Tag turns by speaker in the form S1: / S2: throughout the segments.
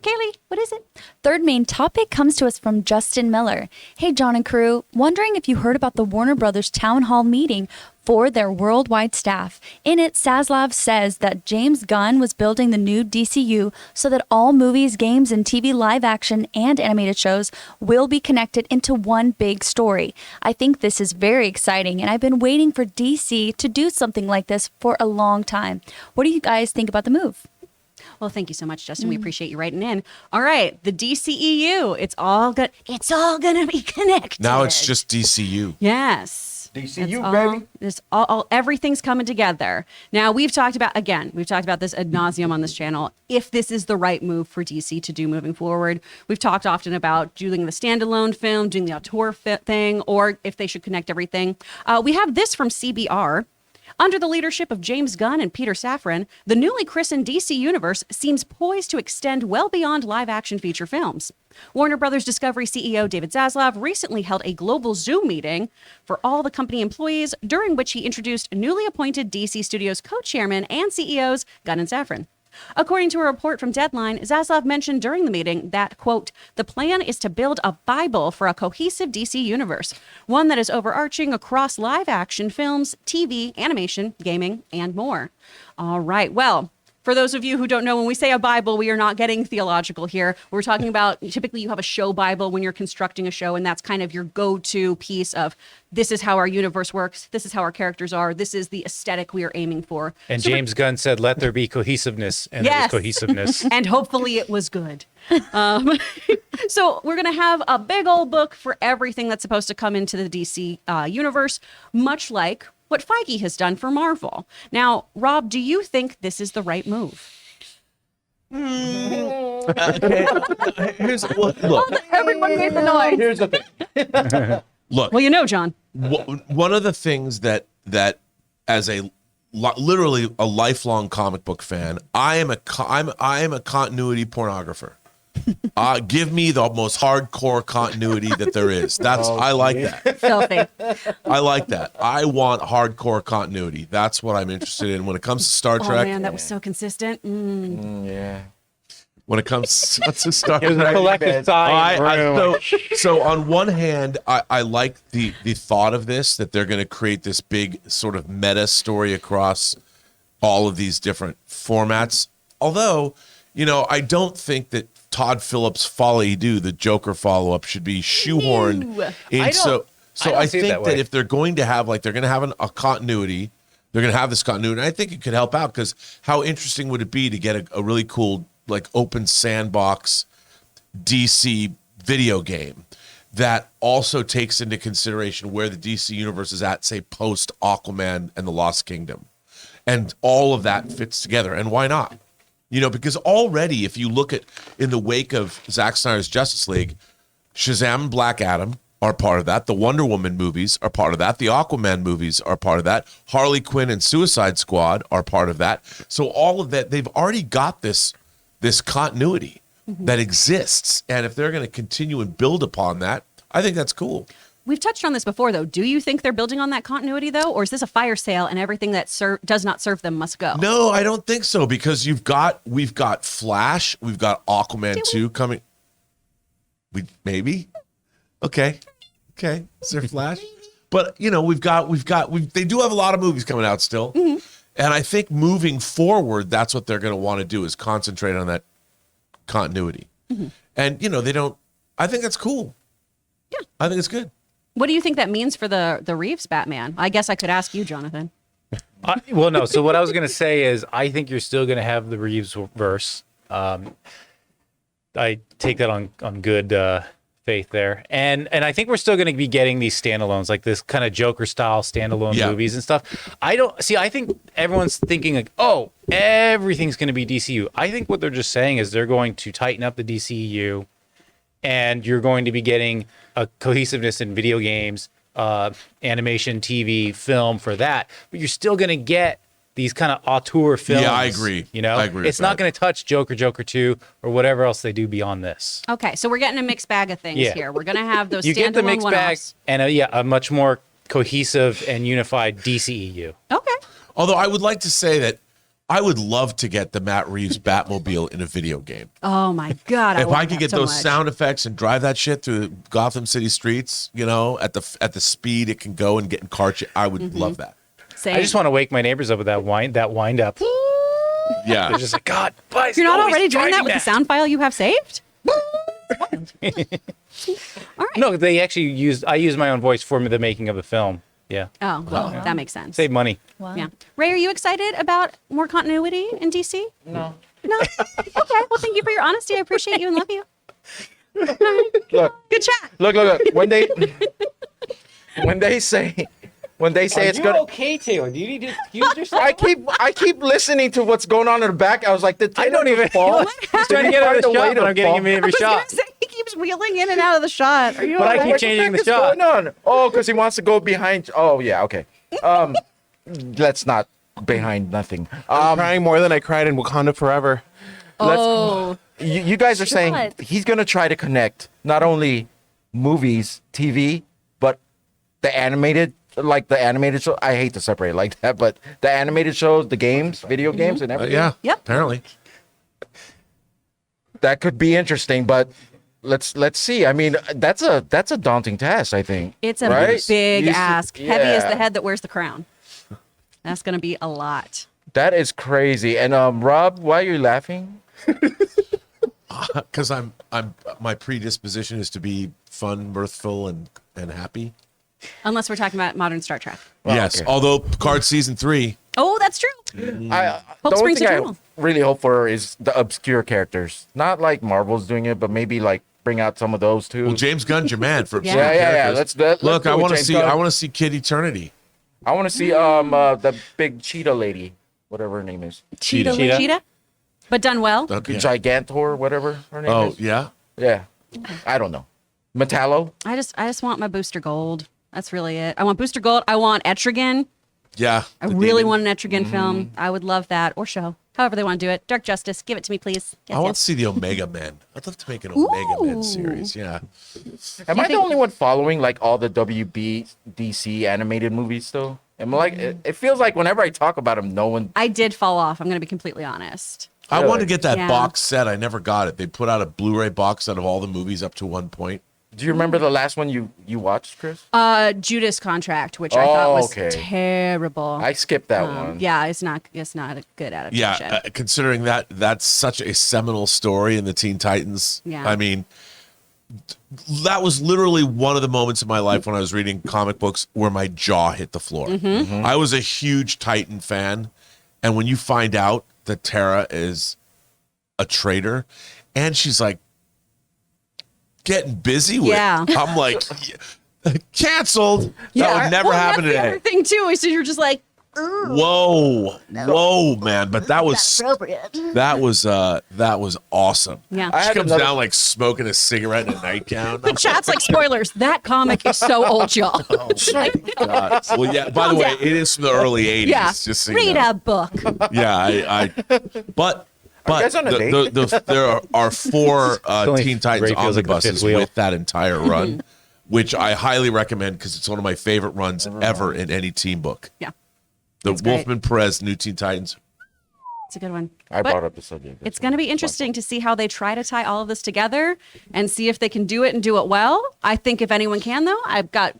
S1: Kaylee, what is it? Third main topic comes to us from Justin Miller. Hey, John and crew, wondering if you heard about the Warner Brothers town hall meeting for their worldwide staff. In it, Zaslav says that James Gunn was building the new DCU so that all movies, games, and TV live action and animated shows will be connected into one big story. I think this is very exciting, and I've been waiting for DC to do something like this for a long time. What do you guys think about the move?
S2: Well, thank you so much, Justin. We appreciate you writing in. All right, the DCEU. It's all gonna be connected.
S3: Now it's just DCU.
S2: Yes.
S4: DCU, baby.
S2: This everything's coming together. Now we've talked about this ad nauseum on this channel. If this is the right move for DC to do moving forward, we've talked often about doing the standalone film, doing the auteur thing, or if they should connect everything. We have this from CBR. Under the leadership of James Gunn and Peter Safran, the newly christened DC Universe seems poised to extend well beyond live-action feature films. Warner Brothers Discovery CEO David Zaslav recently held a global Zoom meeting for all the company employees, during which he introduced newly appointed DC Studios co-chairman and CEOs Gunn and Safran. According to a report from Deadline, Zaslav mentioned during the meeting that, quote, the plan is to build a Bible for a cohesive DC universe, one that is overarching across live action films, TV, animation, gaming, and more. All right. Well, for those of you who don't know, when we say a Bible, we are not getting theological here. We're talking about, typically you have a show Bible when you're constructing a show, and that's kind of your go-to piece of, this is how our universe works, this is how our characters are, this is the aesthetic we are aiming for.
S5: And so James Gunn said, let there be cohesiveness, and
S2: yes.
S5: there was cohesiveness.
S2: And hopefully it was good. So we're going to have a big old book for everything that's supposed to come into the DC universe, much like what Feige has done for Marvel. Now, Rob, do you think this is the right move?
S3: Look,
S2: Everyone made the noise.
S4: Here's the thing.
S3: look.
S2: Well, you know, John.
S3: One of the things that as literally a lifelong comic book fan, I am a continuity pornographer. Give me the most hardcore continuity that there is. I like that.
S2: Filthy.
S3: I like that. I want hardcore continuity. That's what I'm interested in when it comes to Star Trek.
S2: Oh man, that was so consistent.
S4: Yeah.
S3: When it comes to Star
S5: It was a
S3: Trek.
S5: collective sigh.
S3: So on one hand, I like the thought of this, that they're going to create this big sort of meta story across all of these different formats. Although, I don't think that Todd Phillips' Folly Do, the Joker follow-up, should be shoehorned in. So I think that if they're going to have, a continuity, they're going to have this continuity. And I think it could help out, because how interesting would it be to get a really cool, open sandbox DC video game that also takes into consideration where the DC universe is at, say, post Aquaman and the Lost Kingdom, and all of that fits together. And why not? Because already, if you look at, in the wake of Zack Snyder's Justice League, Shazam and Black Adam are part of that. The Wonder Woman movies are part of that. The Aquaman movies are part of that. Harley Quinn and Suicide Squad are part of that. So all of that, they've already got this continuity that exists. And if they're going to continue and build upon that, I think that's cool.
S2: We've touched on this before, though. Do you think they're building on that continuity, though? Or is this a fire sale and everything that does not serve them must go?
S3: No, I don't think so, because we've got Flash, we've got Aquaman 2 coming. Maybe? Okay. Is there Flash? But, they do have a lot of movies coming out still. Mm-hmm. And I think moving forward, that's what they're going to want to do, is concentrate on that continuity. Mm-hmm. And, I think that's cool. Yeah. I think it's good.
S2: What do you think that means for the Reeves Batman? I guess I could ask you, Jonathan.
S5: Well, no. So what I was going to say is, I think you're still going to have the Reeves verse. I take that on good faith there, and I think we're still going to be getting these standalones, like this kind of Joker style standalone movies and stuff. I think everyone's thinking oh, everything's going to be DCU. I think what they're just saying is they're going to tighten up the DCU, and you're going to be getting a cohesiveness in video games, animation, TV, film for that. But you're still going to get these kind of auteur films.
S3: Yeah, I agree.
S5: I
S3: agree.
S5: It's not going to touch Joker 2, or whatever else they do beyond this.
S2: Okay, so we're getting a mixed bag of things here. We're going to have those
S5: you get the mixed bag
S2: one-offs.
S5: and a much more cohesive and unified DCEU.
S2: Okay.
S3: Although I would like to say that I would love to get the Matt Reeves Batmobile in a video game.
S2: Oh my God.
S3: If I
S2: want
S3: could
S2: that
S3: get
S2: so
S3: those
S2: much.
S3: sound effects and drive that shit through Gotham City streets, you know, at the speed it can go and get in car, I would love that.
S2: Same.
S5: I just want to wake my neighbors up with that wind up.
S3: Yeah.
S5: They're just like, God, why is
S2: You're
S5: he
S2: not
S5: always
S2: already doing that
S5: driving
S2: with the sound file you have saved?
S5: No, they actually I use my own voice for the making of the film. Yeah.
S2: Oh, well, that makes sense.
S5: Save money.
S1: Wow.
S2: Yeah. Ray, are you excited about more continuity in DC?
S4: No.
S2: No? Okay. Well, thank you for your honesty. I appreciate you and love you.
S4: Look,
S2: Good chat.
S4: look. When they say it's gonna.
S5: okay, Taylor? Do you need to excuse yourself?
S4: I keep listening to what's going on in the back. I was like, did
S5: I don't
S4: Taylor
S5: even.
S4: fall?
S5: He's trying to get out of the shot, but I'm getting him in every
S2: I was
S5: shot.
S2: gonna say, he keeps wheeling in and out of the shot. Are you
S5: But I
S2: all
S5: keep
S2: right?
S4: What
S5: changing the
S4: heck is
S5: shot.
S4: going on? Oh, because he wants to go behind. Oh yeah, okay. Let's not behind nothing.
S6: I'm crying more than I cried in Wakanda Forever.
S2: Oh.
S4: You guys are saying
S1: Shut.
S4: he's gonna try to connect not only movies, TV, but the animated, like the animated show. I hate to separate it like that, but the animated shows, the games, video games, and everything.
S3: Yeah.
S2: Yep.
S3: Apparently.
S4: That could be interesting, but let's see. I mean, that's a daunting task, I think.
S2: It's a
S4: right?
S2: big
S4: You see-
S2: ask. Heavy as the
S4: yeah.
S2: head that wears the crown. That's going to be a lot.
S4: That is crazy. And Rob, why are you laughing?
S3: Because my predisposition is to be fun, mirthful, and happy.
S2: Unless we're talking about modern Star Trek.
S3: Yes.
S4: okay.
S3: Although Picard season 3,
S2: Oh, that's true.
S4: The
S2: Hope
S4: only
S2: springs
S4: thing I
S2: eternal.
S4: really hope for is the obscure characters. Not like Marvel's doing it, but maybe like bring out some of those too.
S3: well, James Gunn's your man for
S2: Yeah.
S3: obscure
S4: Yeah.
S3: characters.
S4: Let's
S3: Look,
S4: do
S3: I
S4: it,
S3: want to
S4: James
S3: see.
S4: Gunn.
S3: I want to see Kid Eternity.
S4: I want to see the big cheetah lady, whatever her name is,
S3: Cheetah.
S2: Cheetah? But done well.
S3: Okay.
S4: Gigantor, whatever her name
S3: Oh
S4: is.
S3: yeah.
S4: Yeah. I don't know. Metallo.
S2: I just want my Booster Gold. That's really it. I want Booster Gold. I want Etrigan.
S3: Yeah.
S2: I
S3: the
S2: really
S3: demon.
S2: want an Etrigan film. I would love that. Or show. However they want to do it. Dark Justice. Give it to me, please. Yes,
S3: I want
S2: yes.
S3: to see the Omega Men. I'd love to make an Omega Men series. Yeah.
S4: Am I the
S2: think-
S4: only one following like all the WB DC animated movies though? Am I like it feels like whenever I talk about them, no one.
S2: I did fall off. I'm going to be completely honest.
S3: I
S4: Really?
S3: want to get that
S2: Yeah.
S3: box set. I never got it. They put out a Blu-ray box set of all the movies up to one point.
S4: Do you remember the last one you watched, Chris?
S2: Judas Contract, which I thought was
S4: okay.
S2: terrible.
S4: I skipped that one.
S2: Yeah, it's not a good adaptation.
S3: Yeah, considering that's such a seminal story in the Teen Titans.
S2: Yeah.
S3: I mean, that was literally one of the moments in my life when I was reading comic books where my jaw hit the floor. I was a huge Titan fan, and when you find out that Tara is a traitor, and she's like getting busy with,
S2: Yeah.
S3: I'm like, canceled. That would never happen
S2: that's the
S3: today.
S2: other thing too is that you're just like,
S3: Whoa, man! But that was awesome.
S2: yeah.
S4: I
S3: She
S4: had
S3: comes
S4: another-
S3: down like smoking a cigarette in a nightgown.
S2: The chat's like spoilers. That comic is so old, y'all.
S3: God. Well, yeah. By the way, it is from the early '80s.
S2: Yeah.
S3: Just so you
S2: Read
S3: know.
S2: a book.
S3: Yeah, but
S4: guys on a date?
S3: there are four
S5: only
S3: Teen Titans
S5: Ray feels like the
S3: omnibuses
S5: fifth wheel.
S3: with that entire run, which I highly recommend because it's one of my favorite runs ever in any team book.
S2: Yeah,
S3: The
S2: It's great.
S3: Wolfman Perez New Teen Titans.
S2: it's a good one.
S4: I
S2: But
S4: brought up the subject.
S2: It's going to be interesting to see how they try to tie all of this together and see if they can do it and do it well. I think if anyone can, though, I've got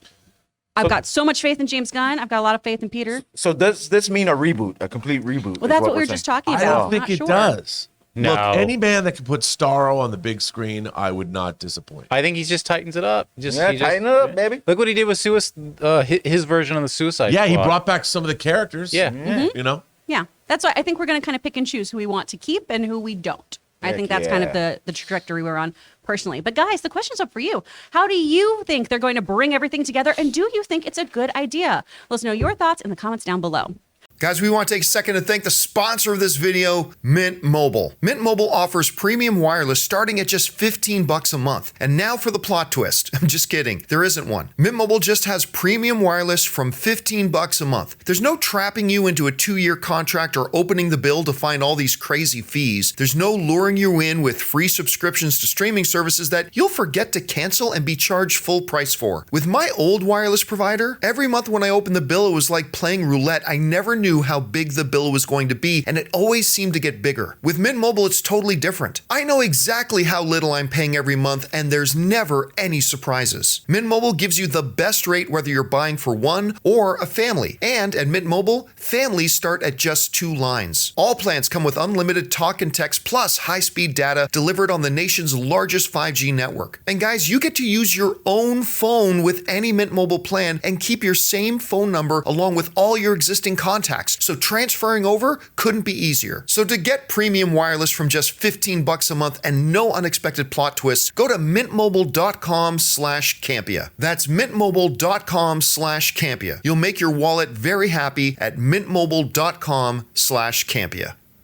S2: so much faith in James Gunn. I've got a lot of faith in Peter.
S4: So does this mean a reboot, a complete reboot?
S2: Well, that's what we were just talking
S3: I
S2: about.
S3: don't think
S2: Not
S3: it
S2: sure.
S3: does.
S5: No.
S3: Look, any man that can put Starro on the big screen, I would not disappoint.
S5: I think he just tightens it up. He just
S4: Tighten it up, baby.
S5: Look what he did with his version of the Suicide
S3: Yeah, he
S5: Squad.
S3: brought back some of the characters.
S5: Yeah.
S3: You know?
S2: Yeah, that's why I think we're going to kind of pick and choose who we want to keep and who we don't. I
S4: Heck
S2: think that's kind of
S4: yeah.
S2: the trajectory we're on personally. But guys, the question's up for you. How do you think they're going to bring everything together? And do you think it's a good idea? Let us know your thoughts in the comments down below.
S7: Guys, we want to take a second to thank the sponsor of this video, Mint Mobile. Mint Mobile offers premium wireless starting at just $15 a month. And now for the plot twist. I'm just kidding. There isn't one. Mint Mobile just has premium wireless from $15 a month. There's no trapping you into a 2-year contract or opening the bill to find all these crazy fees. There's no luring you in with free subscriptions to streaming services that you'll forget to cancel and be charged full price for. With my old wireless provider, every month when I opened the bill, it was like playing roulette. I never knew knew how big the bill was going to be, and it always seemed to get bigger. With Mint Mobile, it's totally different. I know exactly how little I'm paying every month, and there's never any surprises. Mint Mobile gives you the best rate whether you're buying for one or a family. And at Mint Mobile, families start at just 2 lines. All plans come with unlimited talk and text plus high-speed data delivered on the nation's largest 5G network. And guys, you get to use your own phone with any Mint Mobile plan and keep your same phone number along with all your existing contacts. So transferring over couldn't be easier. So to get premium wireless from just $15 a month and no unexpected plot twists, go to mintmobile.com/Campea. That's mintmobile.com/Campea. You'll make your wallet very happy at mintmobile.com/Campea.